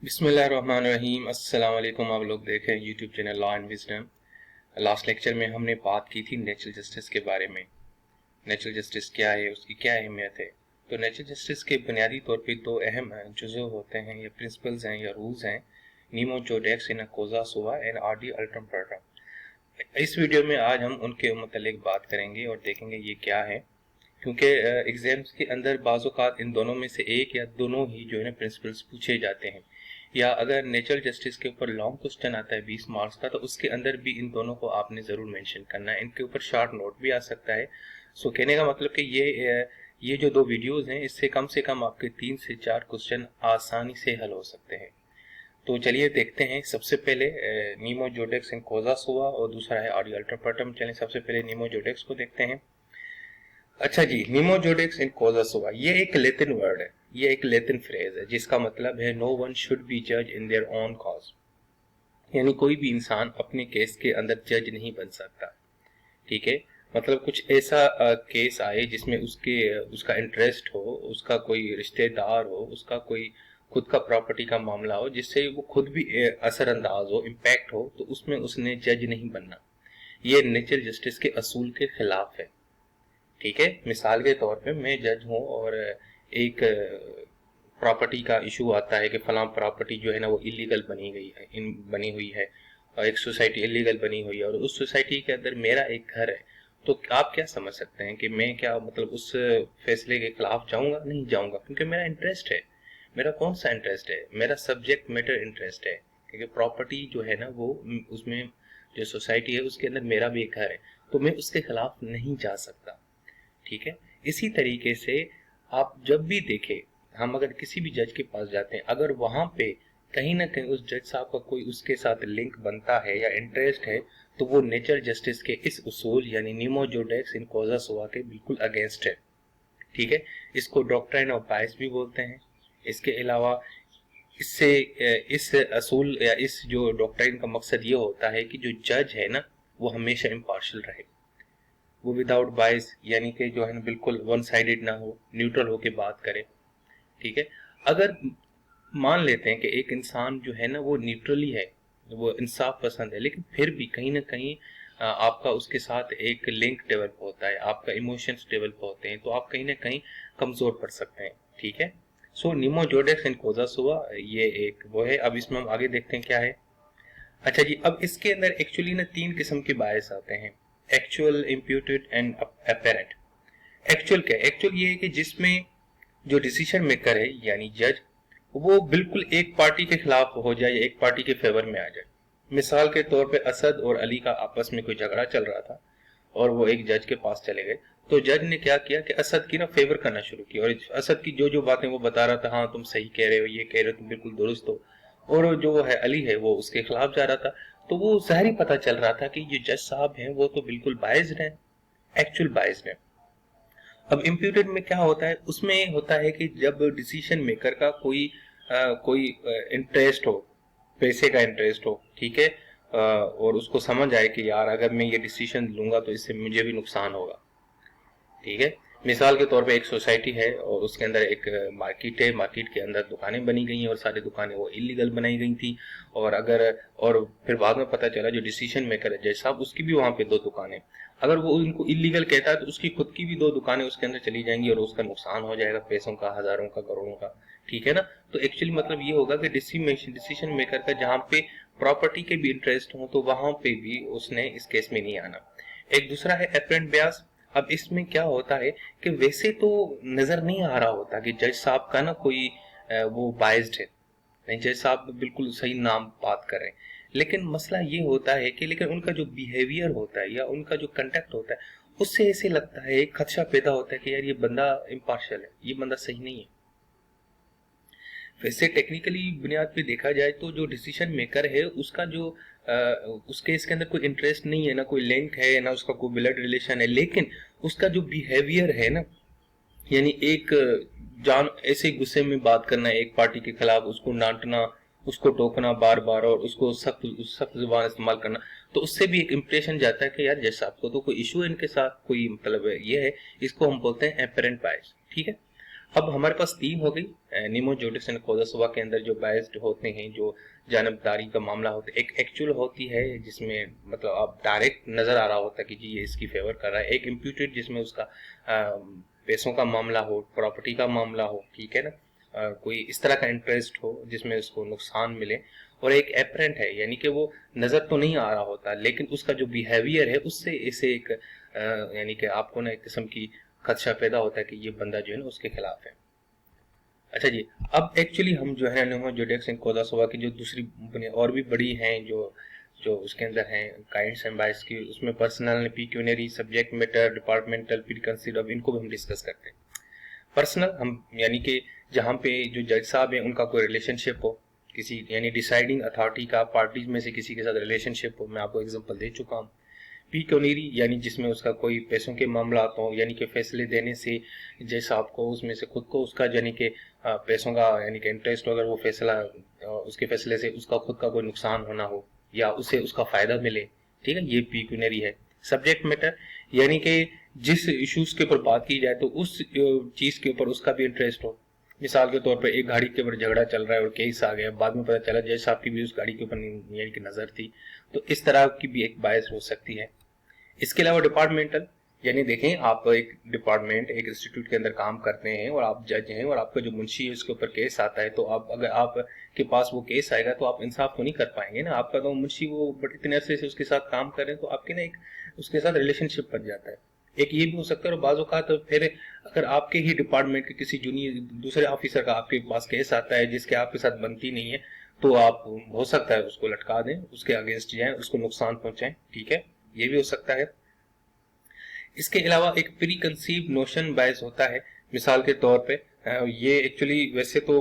बिस्मिल्लाहिर्रहमानिर्रहीम। अस्सलाम वालेकुम। आप लोग देख रहे हैं YouTube channel law and wisdom. Last lecture में हमने बात की थी नेचुरल जस्टिस के बारे में। नेचुरल जस्टिस क्या है, उसकी क्या अहमियत है। तो नेचुरल जस्टिस के बुनियादी तौर पे दो अहम जुज़ो होते हैं या प्रिंसिपल्स हैं या रूल्स हैं, नीमो जोडेक्स इन कोजा सोवा एंड आर डी अल्ट्रम पर्टम। इस वीडियो में आज हम उनके मुतालिक बात करेंगे और देखेंगे ये क्या है, क्योंकि एग्जाम्स के अंदर बाज़-औक़ात इन दोनों में से एक या दोनों ही जो है ना प्रिंसिपल्स पूछे जाते हैं। या अगर नेचुरल जस्टिस के ऊपर लॉन्ग क्वेश्चन आता है 20 मार्क्स का, तो उसके अंदर भी इन दोनों को आपने ज़रूर मेंशन करना है। इनके ऊपर शॉर्ट नोट भी आ सकता है। सो कहने का मतलब कि ये जो दो वीडियोस हैं, इससे कम आपके 3 से 4 क्वेश्चन आसानी से हल हो सकते हैं। तो चलिए देखते हैं। सबसे पहले नीमो जोडेक्स इन कोजा सोवा और दूसरा है आर डी अल्ट्रम पर्टम। चलें सबसे पहले नीमो जोडेक्स को देखते हैं। अच्छा जी, नीमो जोडेक्स इन कोजा सोवा ये एक लैटिन वर्ड है, ये एक लैटिन फ्रेज है जिसका मतलब है नो वन शुड बी जज इन देयर ओन कॉज। यानी कोई भी इंसान अपने केस के अंदर जज नहीं बन सकता। ठीक है, मतलब कुछ ऐसा केस आए जिसमें उसका इंटरेस्ट हो, उसका कोई रिश्तेदार हो, उसका कोई खुद का प्रॉपर्टी का मामला हो जिससे वो खुद भी असरअंदाज हो, इम्पैक्ट हो, तो उसमें उसने जज नहीं बनना। ये नेचुरल जस्टिस के असूल के खिलाफ है। ठीक है, मिसाल के तौर पे मैं जज हूँ और एक प्रॉपर्टी का इशू आता है कि फलां प्रॉपर्टी जो है ना वो इलीगल बनी हुई है और एक सोसाइटी इलीगल बनी हुई है और उस सोसाइटी के अंदर मेरा एक घर है। तो आप क्या समझ सकते हैं कि मैं क्या मतलब उस फैसले के खिलाफ जाऊंगा? नहीं जाऊंगा, क्योंकि मेरा इंटरेस्ट है। मेरा कौन सा इंटरेस्ट है? मेरा सब्जेक्ट मैटर इंटरेस्ट है, क्योंकि प्रॉपर्टी जो है ना वो उसमें जो सोसाइटी है उसके अंदर मेरा भी एक घर है, तो मैं उसके खिलाफ नहीं जा सकता। ठीक है, इसी तरीके से आप जब भी देखें, हम अगर किसी भी जज के पास जाते हैं, अगर वहां पे कहीं ना कहीं उस जज साहब का कोई उसके साथ लिंक बनता है या इंटरेस्ट है, तो वो नेचर जस्टिस के इस उसूल यानी नीमो जोडेक्स इन कॉजा सोवा के बिल्कुल अगेंस्ट है। ठीक है, इसको डॉक्ट्राइन ऑफ बायस भी बोलते हैं। इसके अलावा इससे इस असूल या इस जो डॉक्ट्राइन का मकसद ये होता है कि जो जज है ना वो हमेशा इम्पार्शियल रहे, वो विदाउट बायस यानी कि जो है ना बिल्कुल वन साइडेड ना हो, न्यूट्रल होके बात करे। ठीक है, अगर मान लेते हैं कि एक इंसान जो है ना वो न्यूट्रली है, वो इंसाफ पसंद है, लेकिन फिर भी कहीं ना कहीं आपका उसके साथ एक लिंक डेवलप होता है, आपका इमोशंस डेवलप होते हैं, तो आप कहीं ना कहीं कमजोर पड़ सकते हैं। ठीक है, सो नीमो जोडेक्स इन कोजा सोवा ये एक वो है। अब इसमें हम आगे देखते हैं क्या है। अच्छा जी, अब इसके अंदर एक्चुअली ना 3 किस्म के बायस आते हैं, actual, imputed and apparent. Actual क्या है? एक्चुअल ये है कि जिसमें जो डिसीजन मेकर है यानी जज, वो बिल्कुल एक पार्टी के खिलाफ हो जाए या एक पार्टी के फेवर में आ जाए। मिसाल के तौर पे असद और अली का आपस में कोई झगड़ा चल रहा था और वो एक जज के पास चले गए। तो जज ने क्या किया कि असद की ना फेवर करना शुरू किया और असद की जो जो बातें वो बता रहा था, हाँ तुम सही कह रहे हो, ये कह रहे हो, तुम बिल्कुल दुरुस्त हो, और जो है अली है वो उसके खिलाफ जा रहा था। तो वो ज़ाहिर पता चल रहा था कि ये जज साहब हैं वो तो बिल्कुल बायस्ड हैं, एक्चुअल बायस्ड हैं। अब इम्प्यूटेड में क्या होता है? उसमें होता है कि जब डिसीजन मेकर का कोई इंटरेस्ट हो, पैसे का इंटरेस्ट हो, ठीक है, और उसको समझ आए कि यार अगर मैं ये डिसीजन लूंगा तो इससे मुझे भी नुकसान होगा। ठीक है, मिसाल के तौर पे एक सोसाइटी है और उसके अंदर एक मार्केट है, मार्केट के अंदर दुकानें बनी गई हैं और सारी दुकानें वो इलीगल बनाई गई थी। और फिर बाद में पता चला जो डिसीजन मेकर है जज साहब, उसकी भी वहां पे 2 दुकानें, अगर वो इनको इलीगल कहता है तो उसकी खुद की भी 2 दुकानें उसके अंदर चली जाएंगी और उसका नुकसान हो जाएगा, पैसों का, हजारों का, करोड़ों का। ठीक है ना, तो एक्चुअली मतलब ये होगा कि डिसीजन मेकर का जहाँ पे प्रॉपर्टी के भी इंटरेस्ट हो तो वहां पे भी उसने इस केस में नहीं आना। एक दूसरा है एपरेंट ब्यास। अब इसमें क्या होता है कि वैसे तो नजर नहीं आ रहा होता कि जज साहब का ना कोई वो बाइज्ड है, नहीं, जज साहब बिल्कुल सही नाम बात कर रहे हैं, लेकिन मसला ये होता है कि लेकिन उनका जो बिहेवियर होता है या उनका जो कंडक्ट होता है, उससे ऐसे लगता है, एक खदशा पैदा होता है कि यार ये बंदा इम्पार्शियल है, ये बंदा सही नहीं है। वैसे टेक्निकली बुनियाद पे देखा जाए तो जो डिसीजन मेकर है उसका जो उसके इसके अंदर कोई इंटरेस्ट नहीं है, ना कोई लिंक है, ना उसका कोई ब्लड रिलेशन है, लेकिन उसका जो बिहेवियर है ना, यानी एक जान ऐसे गुस्से में बात करना, एक पार्टी के खिलाफ उसको डांटना, उसको टोकना बार बार और उसको सख्त सख्त जुबान इस्तेमाल करना, तो उससे भी एक इम्प्रेशन जाता है कि यार जज साहब को तो कोई इशू है इनके साथ, कोई मतलब ये है, इसको हम बोलते हैं एपरेंट बायस। ठीक है, अब हमारे पास 3 हो गई। निमो जुडिस एंड कॉजा सुआ के अंदर जो बायस्ड होते हैं, जो जानबदारी का मामला होता है, एक एक्चुअल होती है जिसमें मतलब आप डायरेक्ट नजर आ रहा होता है कि जी ये इसकी फेवर कर रहा है, एक इम्प्यूटेड जिसमें उसका पैसों का मामला हो, प्रॉपर्टी का मामला हो, ठीक है ना, कोई इस तरह का इंटरेस्ट हो जिसमें उसको नुकसान मिले, और एक एपरेंट है यानी कि वो नजर तो नहीं आ रहा होता लेकिन उसका जो बिहेवियर है उससे इसे एक यानी कि आपको ना एक किस्म की खदशा पैदा होता है कि ये बंदा जो है ना उसके खिलाफ है। अच्छा जी, अब एक्चुअली हम जो है निमो जुडिस एंड कॉजा सुआ की जो दूसरी और भी बड़ी हैं जो जो उसके अंदर हैं काइंड्स एंड बायस की, उसमें personal, pecuniary, subject matter, departmental, preconceived, अब इनको भी हम डिस्कस करते हैं। पर्सनल हम यानी कि जहाँ पे जो जज साहब हैं उनका कोई रिलेशनशिप हो किसी यानी डिसाइडिंग अथॉरिटी का पार्टीज में से किसी के साथ रिलेशनशिप हो, मैं आपको एग्जांपल दे चुका हूँ। पिक्यूनरी यानी जिसमें उसका कोई पैसों के मामला आता हो, यानी कि फैसले देने से जज साहब को उसमें से खुद को उसका यानी कि पैसों का यानी कि इंटरेस्ट, अगर वो फैसला उसके फैसले से उसका खुद का कोई नुकसान होना हो या उसे उसका फायदा मिले, ठीक है, ये पिक्यूनरी है। सब्जेक्ट मैटर यानी कि जिस इश्यूज के ऊपर बात की जाए तो उस चीज के ऊपर उसका भी इंटरेस्ट हो। मिसाल के तौर पर एक गाड़ी के ऊपर झगड़ा चल रहा है और केस आ गया, बाद में पता चला जज साहब की भी उस गाड़ी के ऊपर यानी कि नजर थी, तो इस तरह की भी एक बायस हो सकती है। इसके अलावा डिपार्टमेंटल यानी देखें आप एक डिपार्टमेंट एक इंस्टीट्यूट के अंदर काम करते हैं और आप जज हैं और आपका जो मुंशी है उसके ऊपर केस आता है, तो आप अगर आपके पास वो केस आएगा तो आप इंसाफ तो नहीं कर पाएंगे ना। आपका तो मुंशी वो बड़े इतने अरसे से उसके साथ काम कर रहे हैं तो आपके ना एक उसके साथ रिलेशनशिप बन जाता है। एक ये भी हो सकता है, और बाज़ औक़ात तो फिर अगर आपके ही डिपार्टमेंट के किसी जूनियर दूसरे ऑफिसर का आपके पास केस आता है जिसके आपके साथ बनती नहीं है, तो आप हो सकता है उसको लटका दें, उसके अगेंस्ट जाएं, उसको नुकसान पहुंचाएं, ठीक है, ये भी हो सकता है। इसके अलावा एक प्री कंसीव नोशन बायस होता है। मिसाल के तौर पे ये एक्चुअली वैसे तो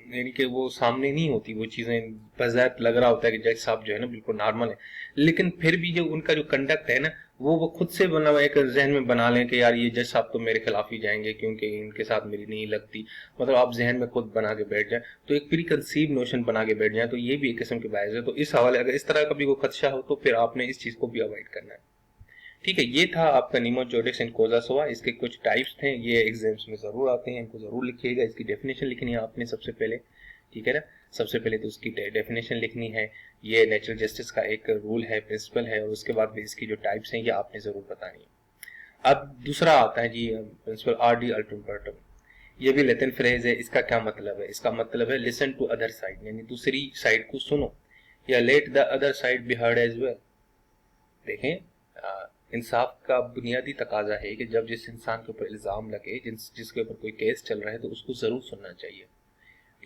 यानी कि वो सामने नहीं होती वो चीजें, बज़ात लग रहा होता है कि जज साहब जो है ना बिल्कुल नॉर्मल है, लेकिन फिर भी जो उनका जो कंडक्ट है ना वो खुद से बना हुआ एक जहन में बना लें कि यार ये जज साहब तो मेरे खिलाफ ही जाएंगे क्योंकि इनके साथ मेरी नहीं लगती, मतलब आप जहन में खुद बना के बैठ जाए, तो एक प्री कंसीव नोशन बना के बैठ जाए, तो ये भी एक किस्म की बायस है। तो इस हवाले अगर इस तरह का भी कोई खदशा हो तो फिर आपने इस चीज को भी अवॉइड करना है। ठीक है, ये था आपका निमो जुडिस एंड कॉजा सुआ। इसके कुछ टाइप्स थे, ये एग्जाम्स में जरूर आते हैं, इनको जरूर लिखिएगा। इसकी डेफिनेशन लिखनी है आपने सबसे पहले, ठीक है ना, सबसे पहले तो उसकी डेफिनेशन लिखनी है। ये नेचुरल जस्टिस का एक रूल है, प्रिंसिपल है, और उसके बाद भी इसकी जो टाइप्स हैं ये आपने जरूर बतानी है। अब दूसरा आता है जी प्रिंसिपल आर डी अल्टरनेटिव। ये भी लैटिन फ्रेज है। इसका क्या मतलब है? इसका मतलब है लिसन टू अदर साइड, यानी दूसरी साइड को सुनो, या let the other side be heard as well. देखें, इंसाफ का बुनियादी तकाजा है कि जब जिस इंसान के ऊपर इल्जाम लगे, जिसके ऊपर कोई केस चल रहा है, तो उसको जरूर सुनना चाहिए।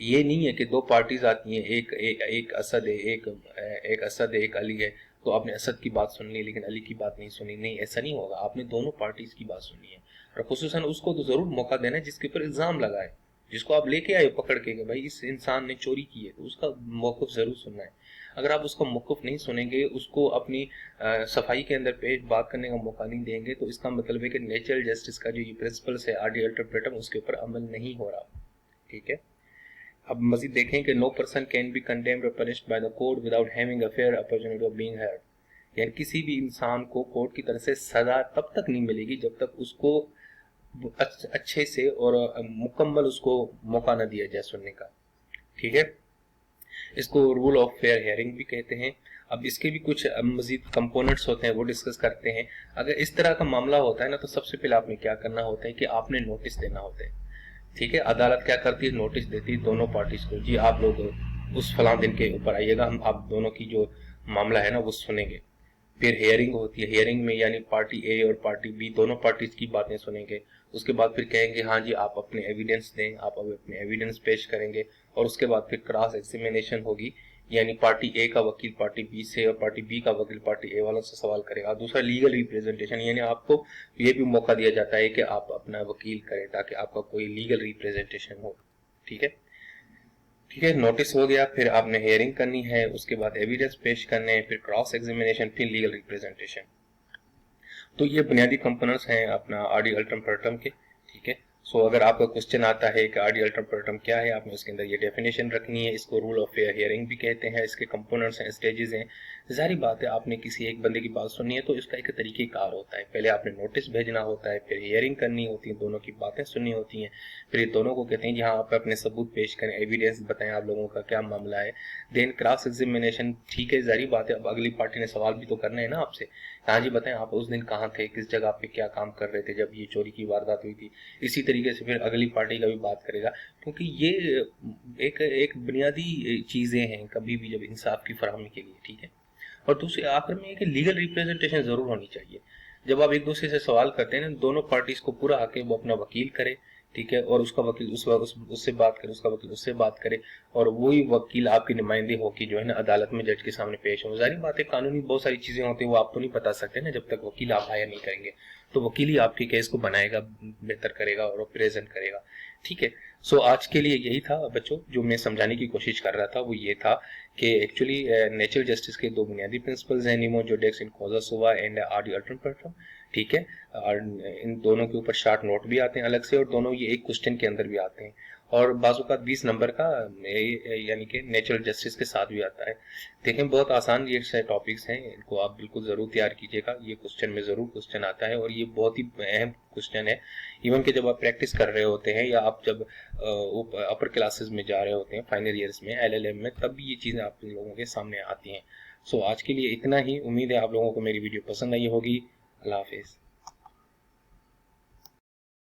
ये नहीं है कि दो पार्टीज आती हैं, एक असद है, एक असद है, एक अली है, तो आपने असद की बात सुन ली लेकिन अली की बात नहीं सुनी। नहीं, ऐसा नहीं होगा, आपने दोनों पार्टीज की बात सुननी है, और खुसूसन उसको तो जरूर मौका देना है जिसके ऊपर इल्जाम लगा है, जिसको आप लेके आए पकड़ के कि भाई इस इंसान ने चोरी की है, तो उसका मौक़िफ़ जरूर सुनना है। अगर आप उसका मौक़िफ़ नहीं सुनेंगे, उसको अपनी सफाई के अंदर पेश बात करने का मौका नहीं देंगे, तो इसका मतलब है कि नेचुरल जस्टिस का जो ये प्रिंसिपल्स है आर डी अल्टरप्रेटम, उसके ऊपर अमल नहीं हो रहा। ठीक है, अब मजीद देखें कि no person can be condemned और punished by the court without having a fair opportunity of being heard. यानी किसी भी इंसान को कोर्ट की तरफ से सजा तब तक नहीं मिलेगी जब तक उसको अच्छे से और मुकम्मल उसको मौका न दिया जाए सुनने का। ठीक है, इसको रूल ऑफ फेयर हेयरिंग भी कहते हैं। अब इसके भी कुछ मजीद कंपोनेंट्स होते हैं, वो डिस्कस करते हैं। अगर इस तरह का मामला होता है ना, तो सबसे पहले आपने क्या करना होता है कि आपने नोटिस देना होता है। ठीक है, अदालत क्या करती है, नोटिस देती है दोनों पार्टीज को, जी आप लोग उस फलां दिन के ऊपर आइएगा, हम आप दोनों की जो मामला है ना वो सुनेंगे। फिर हेयरिंग होती है, हेयरिंग में यानी पार्टी ए और पार्टी बी दोनों पार्टीज की बातें सुनेंगे। उसके बाद फिर कहेंगे हाँ जी आप अपने एविडेंस दें, आप अब अपने एविडेंस पेश करेंगे, और उसके बाद फिर क्रॉस एग्जामिनेशन होगी, यानी पार्टी ए का वकील पार्टी बी से और पार्टी बी का वकील पार्टी ए वालों से सवाल करेगा। दूसरा लीगल रिप्रेजेंटेशन, यानी आपको ये भी मौका दिया जाता है कि आप अपना वकील करें ताकि आपका कोई लीगल रिप्रेजेंटेशन हो। ठीक है, ठीक है, नोटिस हो गया, फिर आपने हेयरिंग करनी है, उसके बाद एविडेंस पेश करने हैं, फिर क्रॉस एग्जामिनेशन, फिर लीगल रिप्रेजेंटेशन। तो ये बुनियादी कंपोनेंट्स हैं अपना आरडी अल्टरप्रेटम के। ठीक है, सो अगर आपका क्वेश्चन आता है कि आरडी अल्टरप्रेटम क्या है, आपने उसके अंदर ये डेफिनेशन रखनी है। इसको रूल ऑफ फेयर हियरिंग भी कहते हैं, इसके कंपोनेंट्स हैं, स्टेजेस हैं, जाहिर बात है आपने किसी एक बंदे की बात सुननी है तो इसका एक तरीक़ेकार होता है। पहले आपने नोटिस भेजना होता है, फिर हियरिंग करनी होती है, दोनों की बातें सुननी होती हैं, फिर ये दोनों को कहते हैं कि हाँ आप अपने सबूत पेश करें, एविडेंस बताएं आप लोगों का क्या मामला है। देन क्रॉस एग्जामिनेशन, ठीक है जाहिर बात है अब अगली पार्टी ने सवाल भी तो करना है ना आपसे, हाँ जी बताएं आप उस दिन कहाँ थे, किस जगह पे क्या काम कर रहे थे जब ये चोरी की वारदात हुई थी। इसी तरीके से फिर अगली पार्टी का भी बात करेगा, क्योंकि ये एक एक बुनियादी चीज़ें हैं कभी भी जब इंसाफ की फराहमी के लिए, ठीक है। और दूसरे आखिर में कि लीगल रिप्रेजेंटेशन जरूर होनी चाहिए। जब आप एक दूसरे से सवाल करते हैं ना, दोनों पार्टीज को पूरा हक है वो अपना वकील करे, ठीक है, और उसका वकील उससे बात करे, उसका वकील उससे बात करे, और वही वकील आपकी नुमाइंदे होकर जो है ना अदालत में जज के सामने पेश हो। जाहिर बात है कानूनी बहुत सारी चीजें होती हैं वो आप तो नहीं बता सकते ना जब तक वकील आप हायर नहीं करेंगे, तो वकील ही आपके केस को बनाएगा, बेहतर करेगा और प्रेजेंट करेगा, ठीक है। सो आज के लिए यही था बच्चों, जो मैं समझाने की कोशिश कर रहा था वो ये था कि एक्चुअली नेचुरल जस्टिस के दो बुनियादी प्रिंसिपल्स हैं, निमो जोडेक्स इन कॉजा सुवा एंड आदि अल्टरम, ठीक है। और इन दोनों के ऊपर शार्ट नोट भी आते हैं अलग से, और दोनों ये एक क्वेश्चन के अंदर भी आते हैं, और बाजू का 20 नंबर का यानी कि नेचुरल जस्टिस के साथ भी आता है। देखें बहुत आसान ये टॉपिक्स हैं, इनको आप बिल्कुल जरूर तैयार कीजिएगा, ये क्वेश्चन में जरूर क्वेश्चन आता है और ये बहुत ही अहम क्वेश्चन है। इवन कि जब आप प्रैक्टिस कर रहे होते हैं या आप जब अपर क्लासेस में जा रहे होते हैं फाइनल ईयर्स में LLM में, तब भी ये चीज़ें आप लोगों के सामने आती हैं। सो आज के लिए इतना ही, उम्मीद है आप लोगों को मेरी वीडियो पसंद आई होगी। अल्लाह हाफिज़।